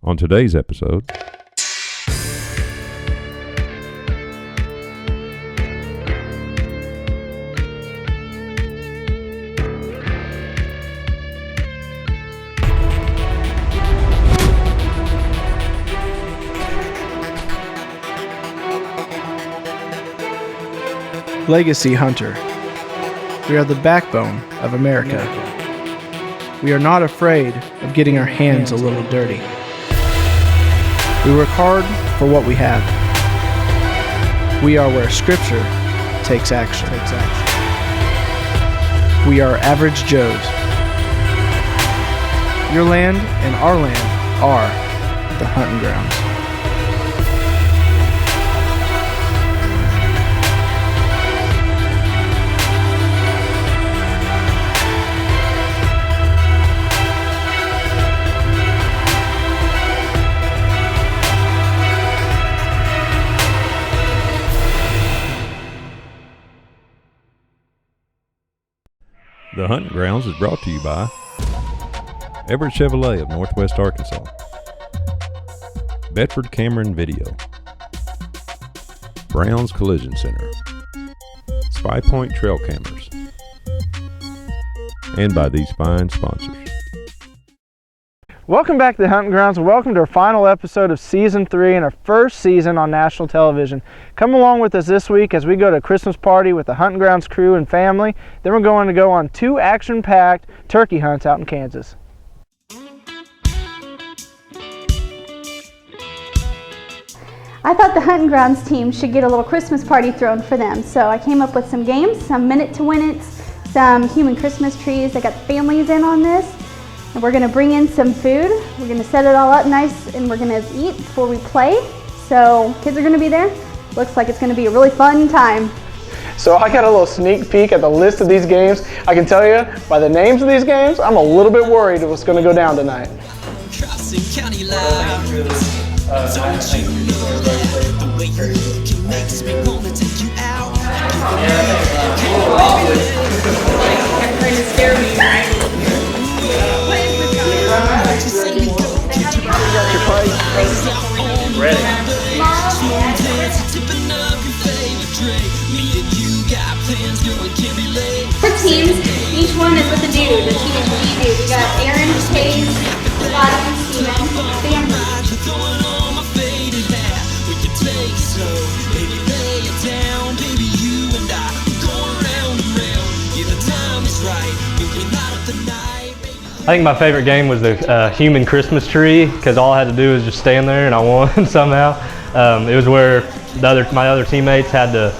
On today's episode, Legacy Hunter. We are the backbone of America. We are not afraid of getting our hands a little dirty. We work hard for what we have. We are where Scripture takes action. We are average Joes. Your land and our land are the hunting grounds. The Hunting Grounds is brought to you by Everett Chevrolet of Northwest Arkansas, Bedford Cameron Video, Brown's Collision Center, Spypoint Trail Cameras, and by these fine sponsors. Welcome back to the Hunting Grounds, and welcome to our final episode of Season 3 and our first season on national television. Come along with us this week as we go to a Christmas party with the Hunting Grounds crew and family. Then we're going to go on 2 action-packed turkey hunts out in Kansas. I thought the Hunting Grounds team should get a little Christmas party thrown for them, so I came up with some games, some minute to win it, some human Christmas trees. I got the families in on this. And we're gonna bring in some food. We're gonna set it all up nice and we're gonna eat before we play. So kids are gonna be there. Looks like it's gonna be a really fun time. So I got a little sneak peek at the list of these games. I can tell you by the names of these games, I'm a little bit worried of what's gonna go down tonight. Crossing county lines. Don't you know that the way you looking makes me wanna take you out? Trying to scare me, right? Ready. For teams, each one is with a dude. The team is what you do. We got Aaron, Hayes, Scotty, and Steven. I think my favorite game was the human Christmas tree, because all I had to do was just stand there and I won somehow. It was where my other teammates had to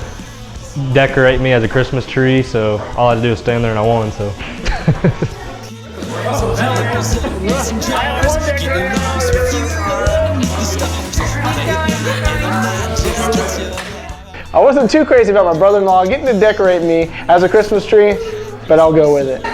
decorate me as a Christmas tree, so all I had to do was stand there and I won. So. I wasn't too crazy about my brother-in-law getting to decorate me as a Christmas tree, but I'll go with it.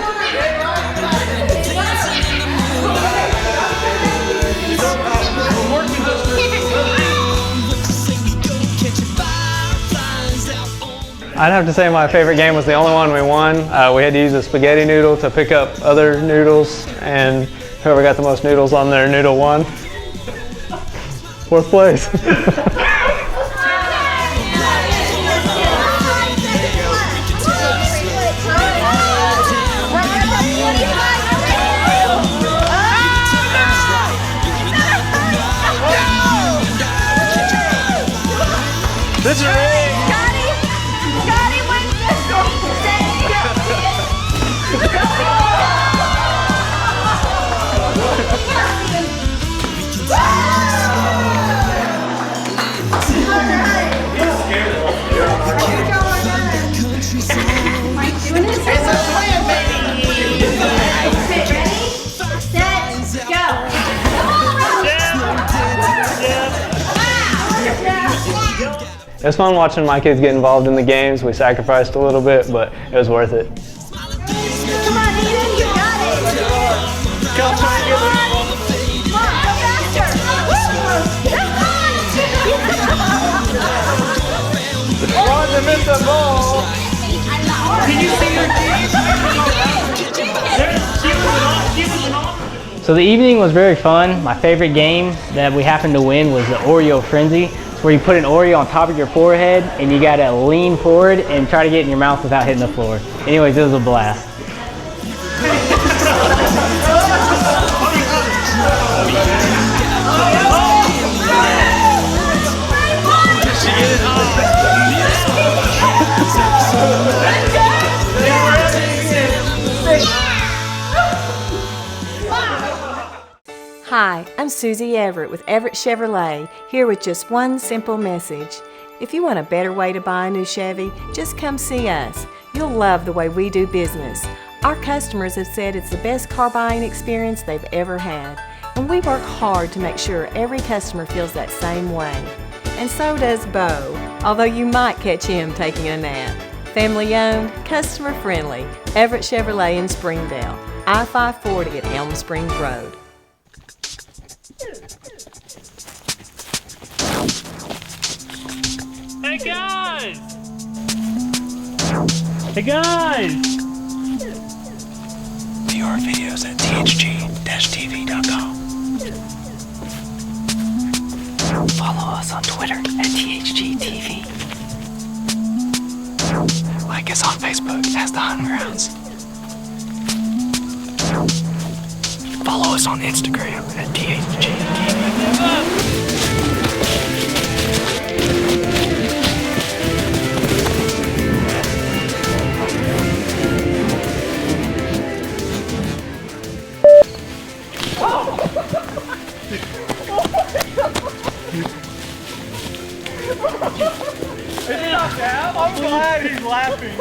I'd have to say my favorite game was the only one we won. We had to use a spaghetti noodle to pick up other noodles, and whoever got the most noodles on their noodle won. 4th place. This is rigged. It was fun watching my kids get involved in the games. We sacrificed a little bit, but it was worth it. Come on, Aiden, you got it. Come on, go faster. Run to miss the ball. Did you see her team? She was an So the evening was very fun. My favorite game that we happened to win was the Oreo Frenzy. It's where you put an Oreo on top of your forehead and you gotta lean forward and try to get it in your mouth without hitting the floor. Anyways, it was a blast. Hi, I'm Susie Everett with Everett Chevrolet, here with just one simple message. If you want a better way to buy a new Chevy, just come see us. You'll love the way we do business. Our customers have said it's the best car buying experience they've ever had, and we work hard to make sure every customer feels that same way. And so does Bo, although you might catch him taking a nap. Family owned, customer friendly, Everett Chevrolet in Springdale, I-540 at Elm Springs Road. Hey guys! Hey guys! View our videos at thg-tv.com. Follow us on Twitter at thgtv. Like us on Facebook as The Huntin Grounds. Follow us on Instagram at thgtv. I'm glad he's laughing.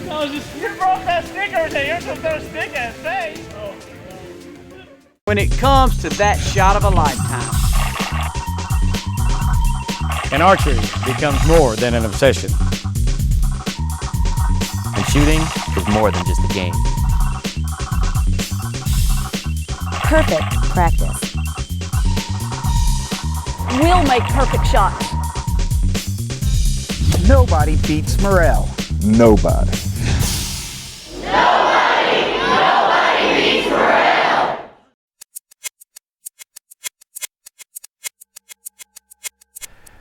I was just, you broke that sticker and you're supposed to stick at his face. When it comes to that shot of a lifetime, and archery becomes more than an obsession. And shooting is more than just a game. Perfect practice. We'll make perfect shots. nobody beats Morrell. Nobody. Nobody beats Morrell.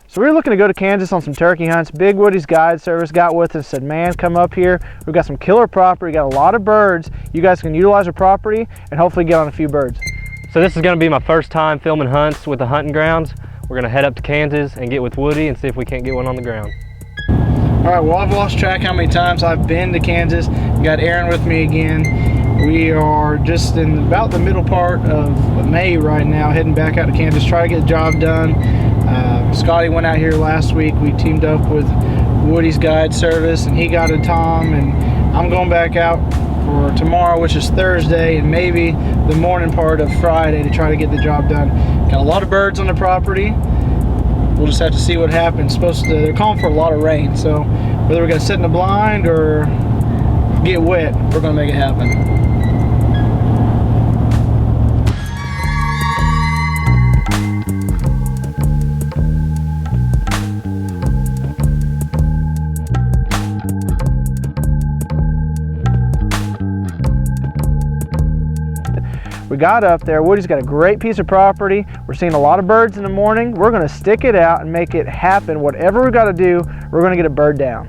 So we were looking to go to Kansas on some turkey hunts. Big Woody's Guide Service got with us, said, man, come up here. We've got some killer property, got a lot of birds. You guys can utilize the property and hopefully get on a few birds. So this is going to be my first time filming hunts with the hunting grounds. We're going to head up to Kansas and get with Woody and see if we can't get one on the ground. All right, well, I've lost track how many times I've been to Kansas. Got Aaron with me again. We are just in about the middle part of May right now, heading back out to Kansas, try to get the job done. Scotty went out here last week. We teamed up with Woody's Guide Service, and he got a Tom, and I'm going back out for tomorrow, which is Thursday, and maybe the morning part of Friday to try to get the job done. Got a lot of birds on the property. We'll just have to see what happens. They're calling for a lot of rain, so whether we're gonna sit in the blind or get wet, we're gonna make it happen. We got up there. Woody's got a great piece of property. We're seeing a lot of birds in the morning. We're going to stick it out and make it happen. Whatever we got to do, we're going to get a bird down.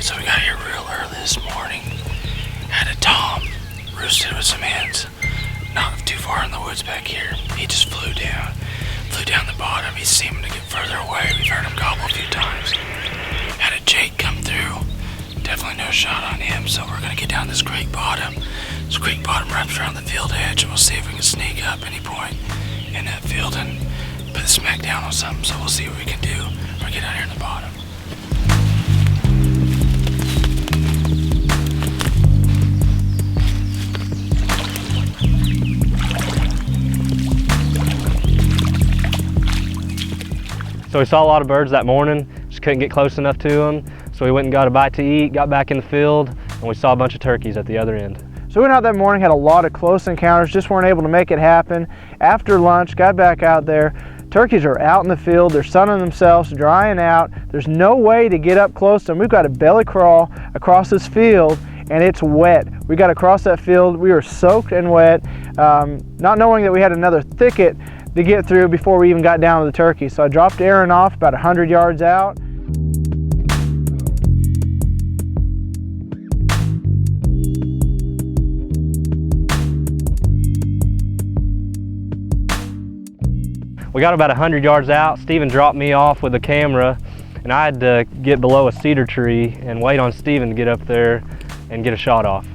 So we got here real early this morning. Had a Tom roosted with some hens, not too far in the woods back here. He just flew down the bottom. He's seeming to get further away. We've heard him gobble a few times. Had a Jake come through. Definitely no shot on him, so we're gonna get down this creek bottom. This creek bottom wraps around the field edge, and we'll see if we can sneak up any point in that field and put the smack down on something. So we'll see what we can do when we get down here in the bottom. So we saw a lot of birds that morning, just couldn't get close enough to them. So we went and got a bite to eat, got back in the field, and we saw a bunch of turkeys at the other end. So we went out that morning, had a lot of close encounters, just weren't able to make it happen. After lunch, got back out there. Turkeys are out in the field, they're sunning themselves, drying out. There's no way to get up close to them. We've got to belly crawl across this field, and it's wet. We got across that field, we were soaked and wet, not knowing that we had another thicket to get through before we even got down to the turkeys. So I dropped Aaron off about 100 yards out. We got about 100 yards out. Steven dropped me off with the camera, and I had to get below a cedar tree and wait on Steven to get up there and get a shot off.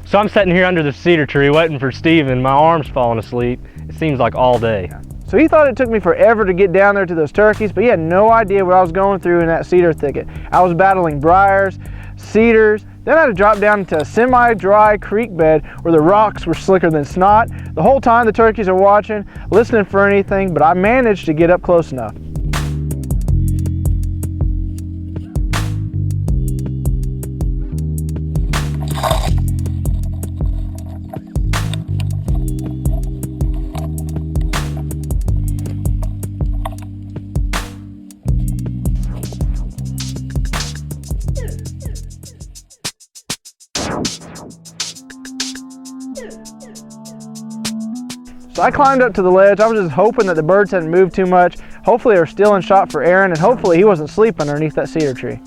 So I'm sitting here under the cedar tree waiting for Steven. My arm's falling asleep. It seems like all day. So he thought it took me forever to get down there to those turkeys, but he had no idea what I was going through in that cedar thicket. I was battling briars, cedars, then I had to drop down into a semi-dry creek bed where the rocks were slicker than snot. The whole time the turkeys are watching, listening for anything, but I managed to get up close enough. So I climbed up to the ledge. I was just hoping that the birds hadn't moved too much. Hopefully they were still in shot for Aaron, and hopefully he wasn't sleeping underneath that cedar tree.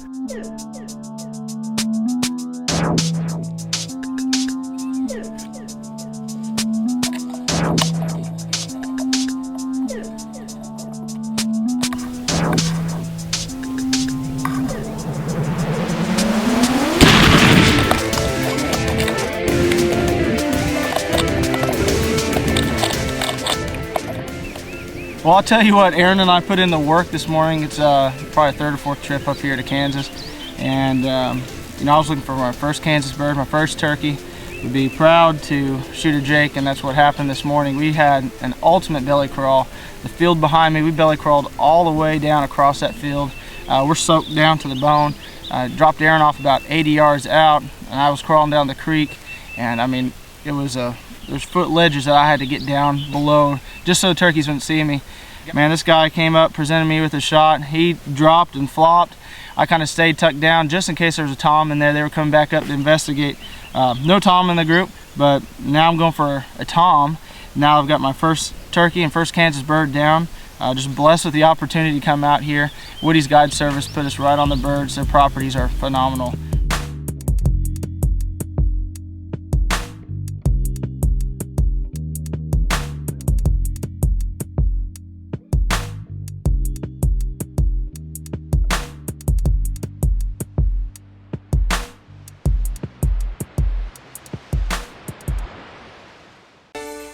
Well, I'll tell you what, Aaron and I put in the work this morning. It's probably a third or fourth trip up here to Kansas. And you know, I was looking for my first Kansas bird, my first turkey. Would be proud to shoot a Jake, and that's what happened this morning. We had an ultimate belly crawl. The field behind me, we belly crawled all the way down across that field. We're soaked down to the bone. I dropped Aaron off about 80 yards out, and I was crawling down the creek. And I mean, it was there's foot ledges that I had to get down below just so the turkeys wouldn't see me. Man, this guy came up, presented me with a shot. He dropped and flopped. I kind of stayed tucked down just in case there was a tom in there. They were coming back up to investigate. No tom in the group, but now I'm going for a tom. Now I've got my first turkey and first Kansas bird down. Just blessed with the opportunity to come out here. Woody's Guide Service put us right on the birds. Their properties are phenomenal.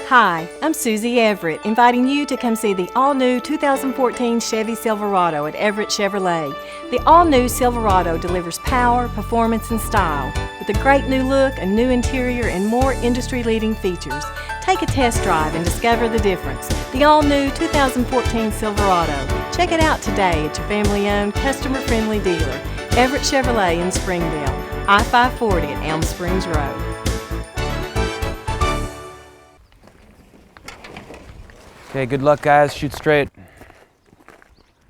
Hi, I'm Susie Everett, inviting you to come see the all-new 2014 Chevy Silverado at Everett Chevrolet. The all-new Silverado delivers power, performance, and style with a great new look, a new interior, and more industry-leading features. Take a test drive and discover the difference. The all-new 2014 Silverado. Check it out today at your family-owned, customer-friendly dealer, Everett Chevrolet in Springdale, I-540 at Elm Springs Road. Okay, good luck guys, shoot straight.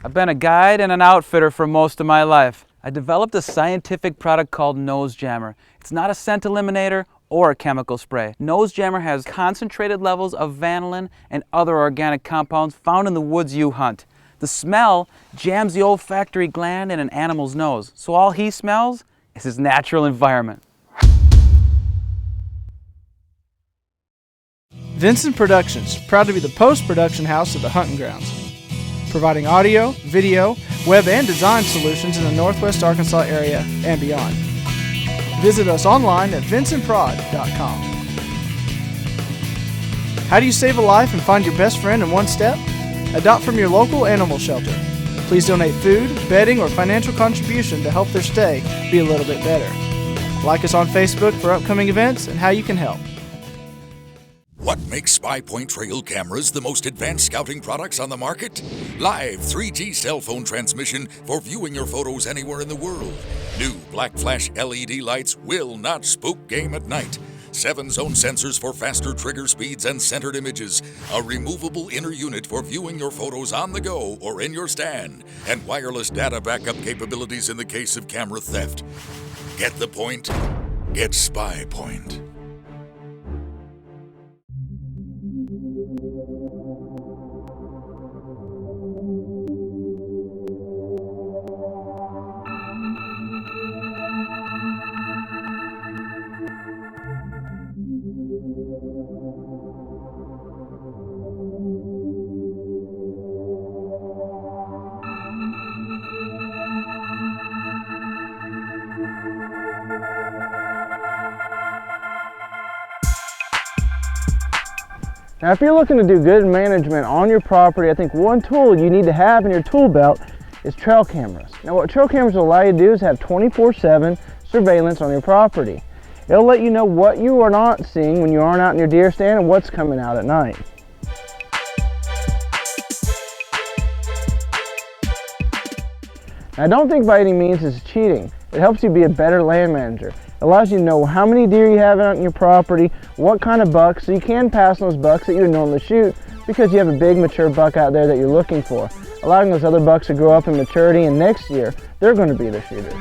I've been a guide and an outfitter for most of my life. I developed a scientific product called Nose Jammer. It's not a scent eliminator or a chemical spray. Nose Jammer has concentrated levels of vanillin and other organic compounds found in the woods you hunt. The smell jams the olfactory gland in an animal's nose, so all he smells is his natural environment. Vincent Productions, proud to be the post-production house of the Huntin Grounds, providing audio, video, web, and design solutions in the Northwest Arkansas area and beyond. Visit us online at vincentprod.com. How do you save a life and find your best friend in one step? Adopt from your local animal shelter. Please donate food, bedding, or financial contribution to help their stay be a little bit better. Like us on Facebook for upcoming events and how you can help. What makes Spypoint trail cameras the most advanced scouting products on the market? Live 3G cell phone transmission for viewing your photos anywhere in the world. New black flash LED lights will not spook game at night. 7-zone sensors for faster trigger speeds and centered images. A removable inner unit for viewing your photos on the go or in your stand. And wireless data backup capabilities in the case of camera theft. Get the point? Get Spypoint. Now, if you're looking to do good management on your property, I think one tool you need to have in your tool belt is trail cameras. Now, what trail cameras will allow you to do is have 24/7 surveillance on your property. It'll let you know what you are not seeing when you aren't out in your deer stand and what's coming out at night. Now, I don't think by any means it's cheating. It helps you be a better land manager. It allows you to know how many deer you have out in your property, what kind of bucks, so you can pass on those bucks that you would normally shoot because you have a big mature buck out there that you're looking for, allowing those other bucks to grow up in maturity, and next year they're going to be the shooters.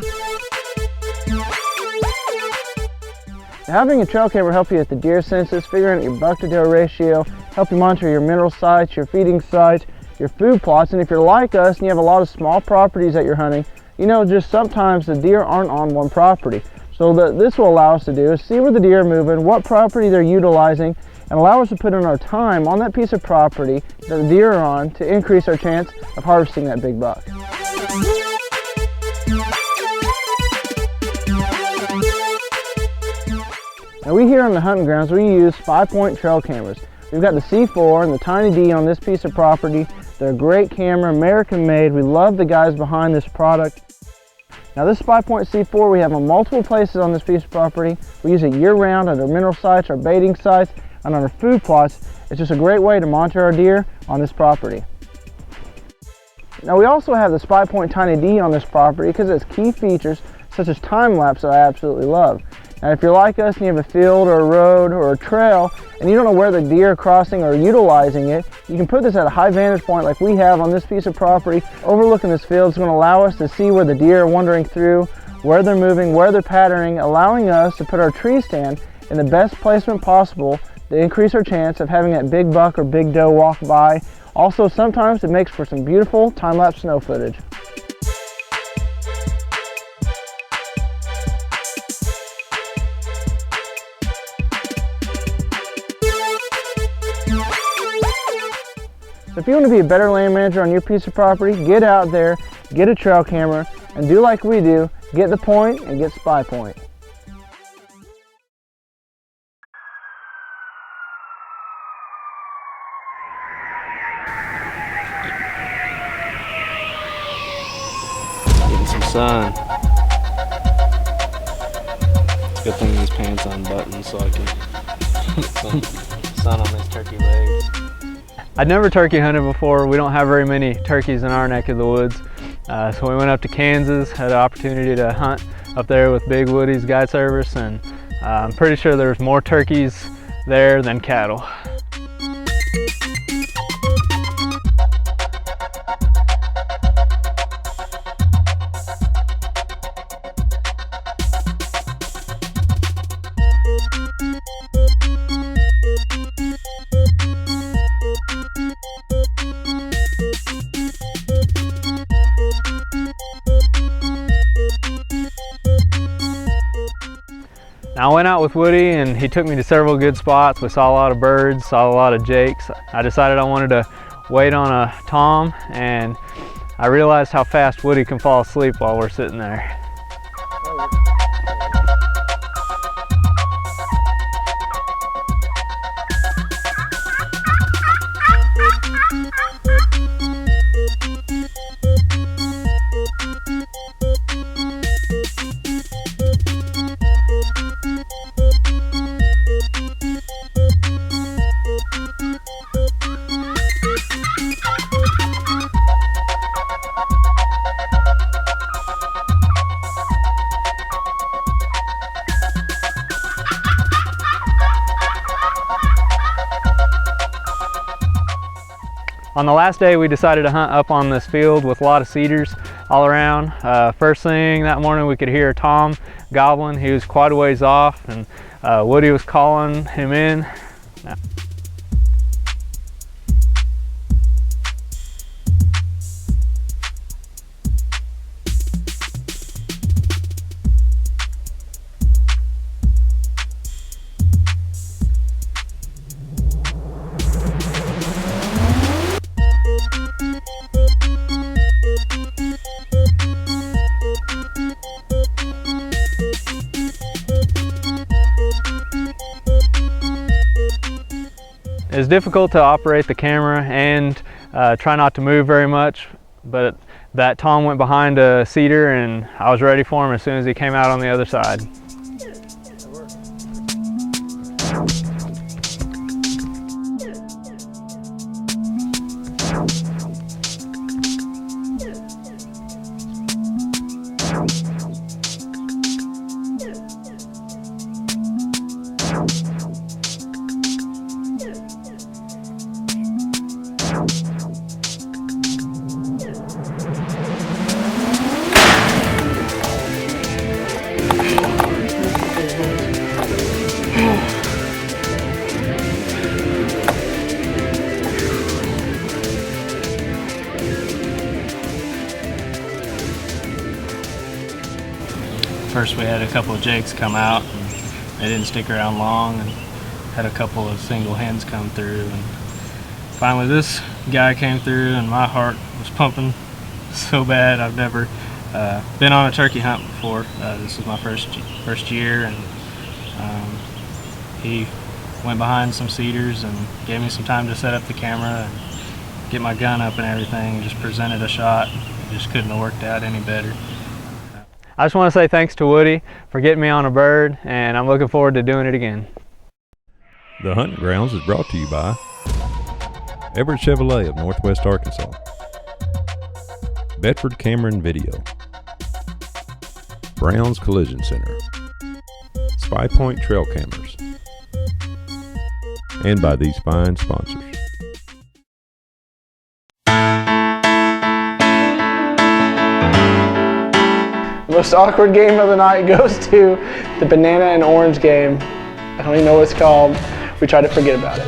Now, having a trail camera help you with the deer census, figuring out your buck to doe ratio, help you monitor your mineral sites, your feeding sites, your food plots, and if you're like us and you have a lot of small properties that you're hunting, you know just sometimes the deer aren't on one property. So this will allow us to do is see where the deer are moving, what property they're utilizing, and allow us to put in our time on that piece of property that the deer are on to increase our chance of harvesting that big buck. Now, we here on the hunting grounds, we use Spypoint trail cameras. We've got the C4 and the Tiny D on this piece of property. They're a great camera, American made. We love the guys behind this product. Now, this Spypoint C4 we have on multiple places on this piece of property. We use it year-round at our mineral sites, our baiting sites, and on our food plots. It's just a great way to monitor our deer on this property. Now, we also have the Spypoint Tiny D on this property because it has key features such as time lapse that I absolutely love. Now, if you're like us and you have a field or a road or a trail and you don't know where the deer are crossing or utilizing it, you can put this at a high vantage point like we have on this piece of property overlooking this field. It's going to allow us to see where the deer are wandering through, where they're moving, where they're patterning, allowing us to put our tree stand in the best placement possible to increase our chance of having that big buck or big doe walk by. Also, sometimes it makes for some beautiful time-lapse snow footage. So if you want to be a better land manager on your piece of property, get out there, get a trail camera, and do like we do, get the point and get Spypoint. Getting some sun. Good thing these pants unbuttoned so I can get some sun on this turkey leg. I'd never turkey hunted before. We don't have very many turkeys in our neck of the woods. So we went up to Kansas, had an opportunity to hunt up there with Big Woody's Guide Service, and I'm pretty sure there's more turkeys there than cattle. Now, I went out with Woody and he took me to several good spots. We saw a lot of birds, saw a lot of jakes. I decided I wanted to wait on a tom, and I realized how fast Woody can fall asleep while we're sitting there. On the last day, we decided to hunt up on this field with a lot of cedars all around. First thing that morning, we could hear Tom gobbling. He was quite a ways off, and Woody was calling him in. It's difficult to operate the camera and try not to move very much, but that Tom went behind a cedar and I was ready for him as soon as he came out on the other side. First we had a couple of jakes come out, and they didn't stick around long, and had a couple of single hens come through, and finally this guy came through and my heart was pumping so bad. I've never been on a turkey hunt before. This is my first year, and he went behind some cedars and gave me some time to set up the camera and get my gun up and everything, and just presented a shot. It just couldn't have worked out any better. I just want to say thanks to Woody for getting me on a bird, and I'm looking forward to doing it again. The Hunting Grounds is brought to you by Everett Chevrolet of Northwest Arkansas, Bedford Cameron Video, Brown's Collision Center, Spypoint Trail Cameras, and by these fine sponsors. The most awkward game of the night goes to the banana and orange game. I don't even know what it's called. We try to forget about it.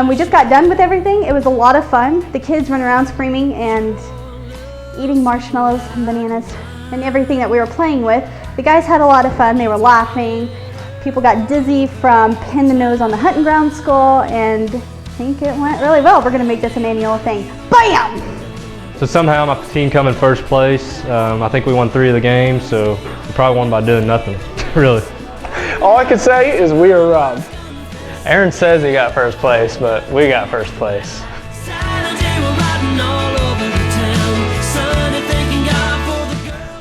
We just got done with everything. It was a lot of fun. The kids run around screaming and eating marshmallows and bananas and everything that we were playing with. The guys had a lot of fun. They were laughing. People got dizzy from pin the nose on the hunting ground skull, and I think it went really well. We're going to make this an annual thing. Bam! So somehow my team come in first place. I think we won 3 of the games, so we probably won by doing nothing, really. All I can say is we are robbed. Aaron says he got first place, but we got first place.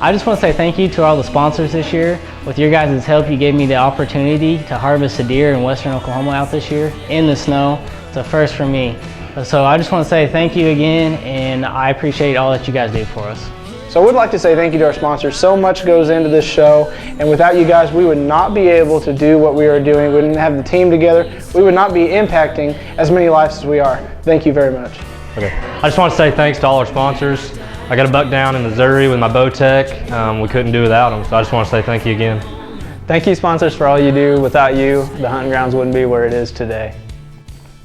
I just want to say thank you to all the sponsors this year. With your guys' help, you gave me the opportunity to harvest a deer in western Oklahoma out this year in the snow. It's a first for me. So I just want to say thank you again, and I appreciate all that you guys do for us. So I would like to say thank you to our sponsors. So much goes into this show, and without you guys, we would not be able to do what we are doing. We wouldn't have the team together. We would not be impacting as many lives as we are. Thank you very much. Okay. I just want to say thanks to all our sponsors. I got a buck down in Missouri with my Bowtech. We couldn't do without them, so I just want to say thank you again. Thank you, sponsors, for all you do. Without you, the Hunting Grounds wouldn't be where it is today.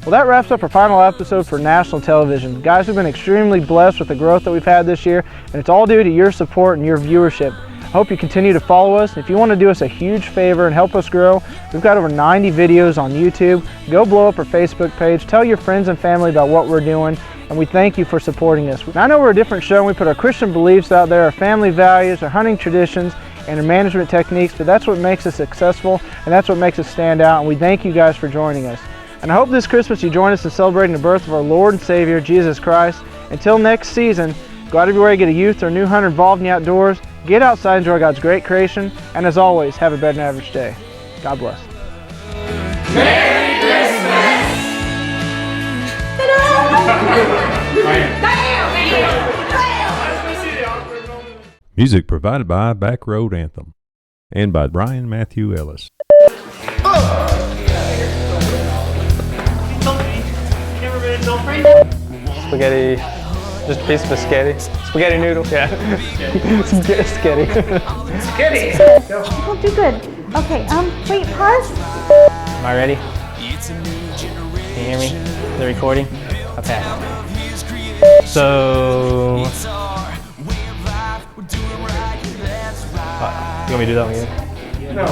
Well, that wraps up our final episode for national television. Guys, we've been extremely blessed with the growth that we've had this year, and it's all due to your support and your viewership. I hope you continue to follow us. If you want to do us a huge favor and help us grow, we've got over 90 videos on YouTube. Go blow up our Facebook page. Tell your friends and family about what we're doing, and we thank you for supporting us. Now, I know we're a different show, and we put our Christian beliefs out there, our family values, our hunting traditions, and our management techniques, but that's what makes us successful, and that's what makes us stand out, and we thank you guys for joining us. And I hope this Christmas you join us in celebrating the birth of our Lord and Savior, Jesus Christ. Until next season, go out everywhere, get a youth or a new hunter involved in the outdoors, get outside, enjoy God's great creation, and as always, have a better than average day. God bless. Merry Christmas! Music provided by Back Road Anthem and by Brian Matthew Ellis. Spaghetti, just a piece of spaghetti. Spaghetti noodle, yeah. Spaghetti. Don't do good. Okay, wait, pause. Am I ready? Can you hear me? The recording? Okay. So, you want me to do that one again? No.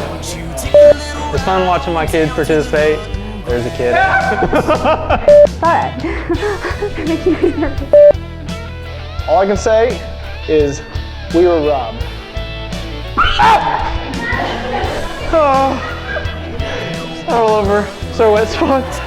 It's fun watching my kids participate. There's a kid. But making me nervous. All I can say is we were robbed. Oh, all over. So wet spots.